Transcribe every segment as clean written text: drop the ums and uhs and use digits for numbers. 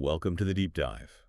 Welcome to the deep dive.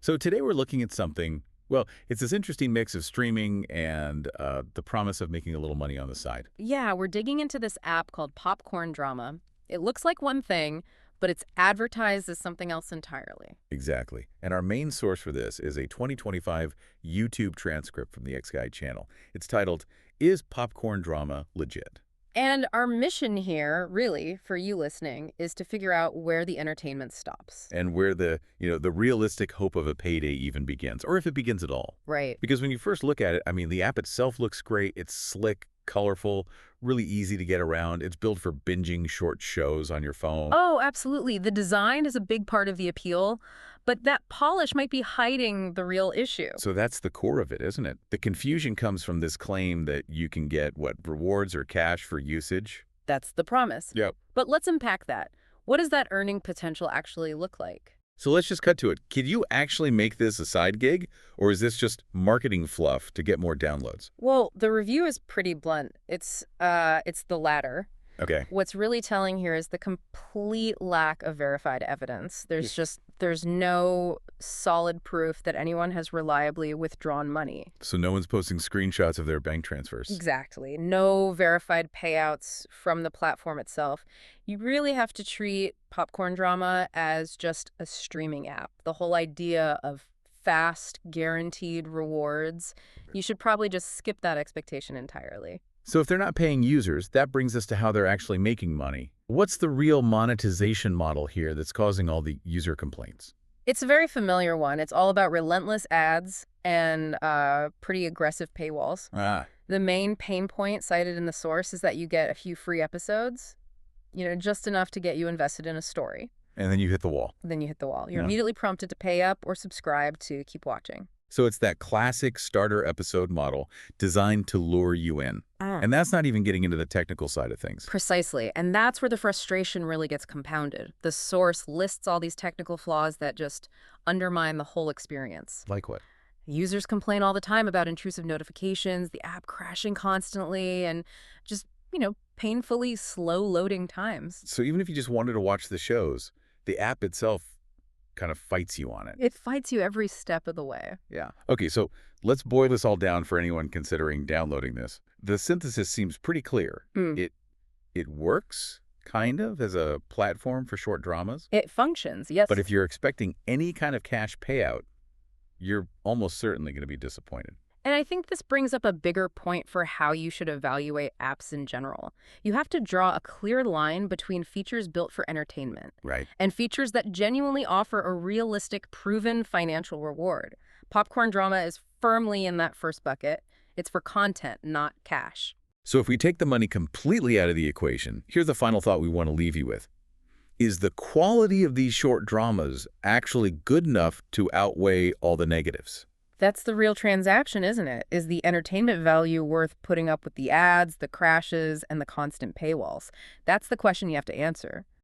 So today we're looking at something, well, it's this interesting mix of streaming and the promise of making a little money on the side. Yeah, we're digging into this app called Popcorn Drama. It looks like one thing, but it's advertised as something else entirely. Exactly. And our main source for this is a 2025 YouTube transcript from the X Guy channel. It's titled, "Is Popcorn Drama Legit?" And our mission here, really, for you listening, is to figure out where the entertainment stops. And where the realistic hope of a payday even begins, or if it begins at all. Right. Because when you first look at it, I mean, the app itself looks great. It's slick, colorful, really easy to get around. It's built for binging short shows on your phone. Oh, absolutely. The design is a big part of the appeal, but that polish might be hiding the real issue. So that's the core of it, isn't it? The confusion comes from this claim that you can get, rewards or cash for usage? That's the promise. Yep. But let's unpack that. What does that earning potential actually look like? So let's just cut to it. Could you actually make this a side gig, or is this just marketing fluff to get more downloads? Well, the review is pretty blunt. It's the latter. Okay. What's really telling here is the complete lack of verified evidence. There's no solid proof that anyone has reliably withdrawn money. So no one's posting screenshots of their bank transfers. Exactly. No verified payouts from the platform itself. You really have to treat Popcorn Drama as just a streaming app. The whole idea of fast, guaranteed rewards, you should probably just skip that expectation entirely. So if they're not paying users, that brings us to how they're actually making money. What's the real monetization model here that's causing all the user complaints? It's a very familiar one. It's all about relentless ads and pretty aggressive paywalls. Ah, The main pain point cited in the source is that you get a few free episodes, just enough to get you invested in a story. and then you hit the wall. Then you hit the wall. You're Yeah. immediately prompted to pay up or subscribe to keep watching. So it's that classic starter episode model designed to lure you in. And that's not even getting into the technical side of things. Precisely. And that's where the frustration really gets compounded. The source lists all these technical flaws that just undermine the whole experience. Like what? Users complain all the time about intrusive notifications, the app crashing constantly, and just, painfully slow loading times. So even if you just wanted to watch the shows, the app itself kind of fights you on it. It fights you every step of the way. Yeah. Okay, so let's boil this all down for anyone considering downloading this. The synthesis seems pretty clear. It works, kind of, as a platform for short dramas. It functions, yes. But if you're expecting any kind of cash payout, you're almost certainly going to be disappointed. And I think this brings up a bigger point for how you should evaluate apps in general. You have to draw a clear line between features built for entertainment Right. and features that genuinely offer a realistic, proven financial reward. Popcorn Drama is firmly in that first bucket. It's for content, not cash. So if we take the money completely out of the equation, here's the final thought we want to leave you with. Is the quality of these short dramas actually good enough to outweigh all the negatives? That's the real transaction, isn't it? Is the entertainment value worth putting up with the ads, the crashes, and the constant paywalls? That's the question you have to answer.